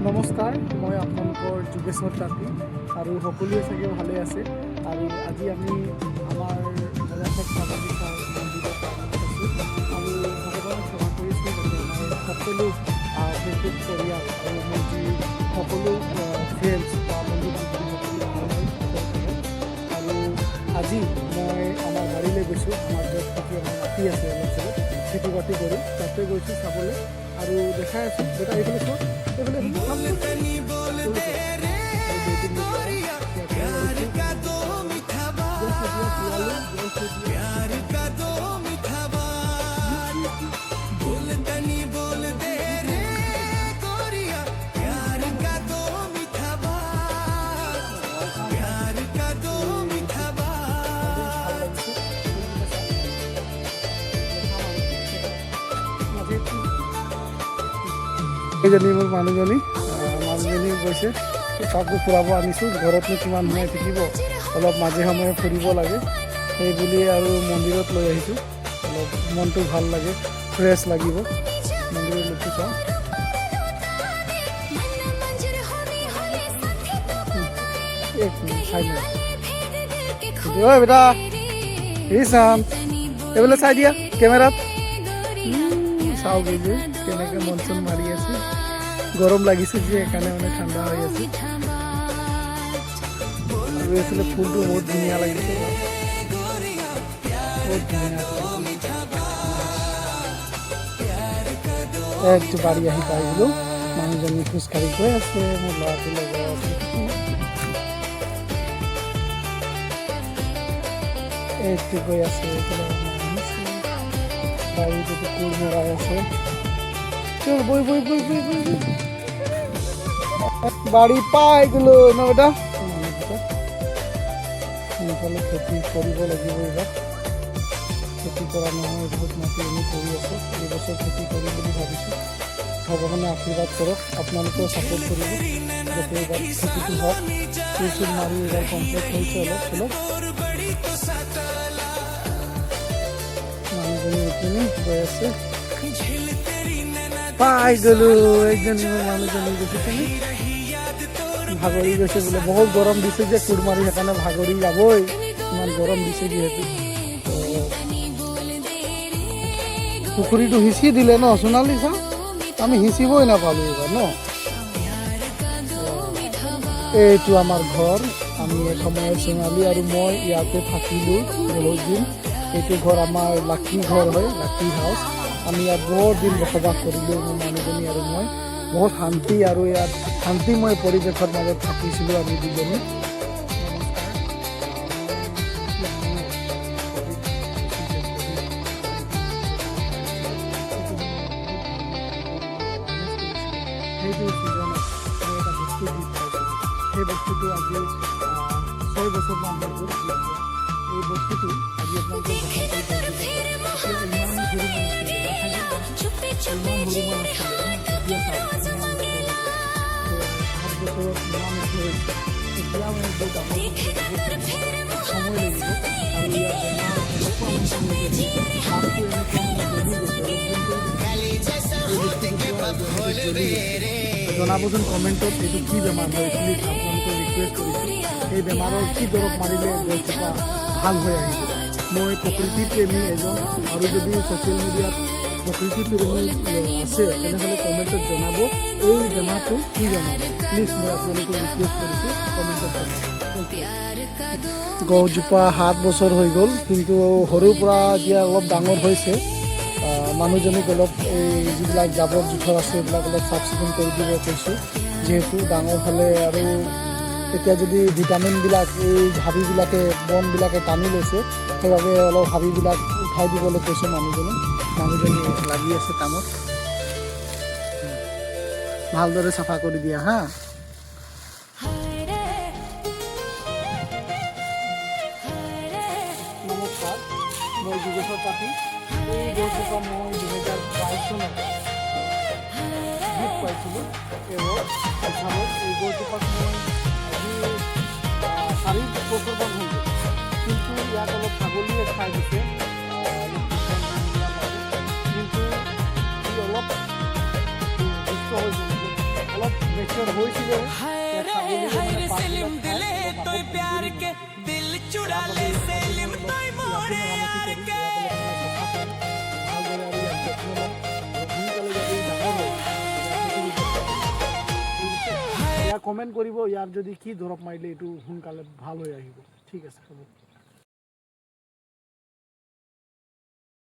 নমস্কাৰ, মই আপোনালোকৰ যোগেশ্বৰ তাঁতী আৰু সকলোৱে চাগে ভালে আছে। আৰু আজি আমি আমাৰ মনসা স্বাভাৱিকা মন্দিৰত আছোঁ আৰু ভগৱানক সেৱা কৰিছোঁ যাতে আমাৰ সকলো ফেচবুক পৰিয়াল আৰু মোৰ যি সকলো ফ্ৰেণ্ডছ বা বন্ধু বান্ধৱী সকলো ভালদৰে থাকে। আৰু আজি মই আমাৰ বাৰীলৈ গৈছোঁ, আমাৰ য'ত খেতি আমাৰ মাটি আছে অলপ চলপ খেতি বাতি কৰোঁ, তাতে গৈছোঁ চাবলৈ আৰু দেখাই আছোঁ। বেটা এইফালে চোৱা, এইফালে এইজনী মোৰ মানুহজনী গৈছে, তাকো ফুৰাব আনিছোঁ। ঘৰতনো কিমান সময় থাকিব, অলপ মাজে সময়ে ফুৰিব লাগে, সেই বুলি আৰু মন্দিৰত লৈ আহিছোঁ। অলপ মনটো ভাল লাগে, ফ্ৰেছ লাগিব। মন্দিৰৰ লোকটো চাওঁ। বেটা চাম এইফালে চাই দিয়া কেমেৰাত চাওঁ যে কেনেকৈ মন চন মাৰি আছে। গৰম লাগিছে যে সেইকাৰণে মানে ঠাণ্ডা হৈ আছে। আৰু এইফালে ফুলটো বহুত ধুনীয়া লাগিছে, বহুত ধুনীয়া। একটু বাৰী আহি পাই গ'লো। মানুহজনী খোজকাঢ়ি গৈ আছে, মোৰ ল'ৰাটোৰ লগত একটু গৈ আছে। বাৰীত কোৰ মৰাই আছে। বই বই বই বই বই বাড়ি পাই গেল না বেটা। সোনকালে খেতি কৰিব লাগিব। এইবাৰ খেতি কৰা নহয়, বহুত মাটি আমি কৰি আছোঁ। এইবছৰ খেতি কৰিম বুলি ভাবিছোঁ। ভগৱানে আশীৰ্বাদ কৰক, আপোনালোকেও ছাপোৰ্ট কৰিব যাতে এইবাৰ খেতিটো হওক। টিউচন মাৰি এইবাৰ কমপ্লিট হৈছে অলপ চলপ। মানুহজনী এইখিনি গৈ আছে, পাই গ'লো। একজনী মোৰ মানুহজনী দেখিছেনে, ভাগৰি গৈছে বোলে। বহুত গৰম দিছে যে কোৰ মাৰি, সেইকাৰণে ভাগৰি যাবই, ইমান গৰম দিছে যিহেতু। পুখুৰীটো সিঁচি দিলে ন সোণালী, চাওঁ আমি সিঁচিবই নাপালোঁ এইবাৰ ন। এইটো আমাৰ ঘৰ। আমি এসময়ত সোণালী আৰু মই ইয়াতে থাকিলোঁ বহুত দিন। এইটো ঘৰ আমাৰ লাকি ঘৰ হয়, লাকি হাউচ। আমি ইয়াত বহুত দিন বসবাস কৰিলোঁ, মোৰ মানুহজনী আৰু মই। বহুত শান্তি আৰু ইয়াত শান্তিময় পৰিৱেশৰ মাজত থাকিছিলোঁ আমি দুজনী। সেইটো ছিজনত মই এটা বস্তু দি পাইছিলোঁ। সেই বস্তুটো আজি 6 বছৰমান হৈ গ'ল। এই বস্তুটো আজি আপোনালোকে জনাবচোন কমেণ্টত এইটো কি বেমাৰ হয়। প্লিজ আপোনালোকক ৰিকুৱেষ্ট কৰিছোঁ, এই বেমাৰৰ কি দৰৱ মাৰিলে গছজোপা ভাল হৈ আহিব। মই প্ৰকৃতি প্ৰেমী এজন, আৰু যদি ছ'চিয়েল মিডিয়াত প্ৰকৃতি প্ৰেমী আছে তেনেহ'লে কমেণ্টত জনাব এই বেমাৰটো কি বেমাৰ। প্লিজ মই আপোনালোকক ৰিকুৱেষ্ট কৰিছোঁ, কমেণ্টত জনাব। গছজোপা 7 বছৰ হৈ গ'ল, কিন্তু সৰুৰ পৰা এতিয়া অলপ ডাঙৰ হৈছে। মানুহজনীক অলপ এই যিবিলাক জাবৰ জোঁথৰ আছে এইবিলাক অলপ চাফ চিকুণ কৰি দিব কৈছোঁ, যিহেতু ডাঙৰ হ'লে। আৰু এতিয়া যদি ভিটামিনবিলাক এই হাবিবিলাকে বনবিলাকে টানি লৈছে, সেইবাবে অলপ হাবিবিলাক উঠাই দিবলৈ কৈছোঁ মানুহজনী লাগি আছে কামত। ভালদৰে চাফা কৰি দিয়া হা। নমস্কাৰ, মই যোগেশ্বৰ তাঁতী। এই গছজোপা মই 2022 চনত গিফ্ট পাইছিলোঁ। এই গছজোপাক মই আজি 4 বছৰমান হৈ গ'ল, কিন্তু ইয়াত অলপ ছাগলীয়ে খাই দিছে। কিন্তু ই অলপ সুস্থ হৈ গ'ল, অলপ মেচিয়ৰ হৈছিলে हाय रे सेलिम दिले तोय प्यार के दिल चुरा ले सेलिम तोय मोरे यार के কমেণ্ট কৰিব ইয়াৰ যদি কি দৰৱ মাৰিলে এইটো সোনকালে ভাল হৈ আহিব ঠিক আছে হ'ব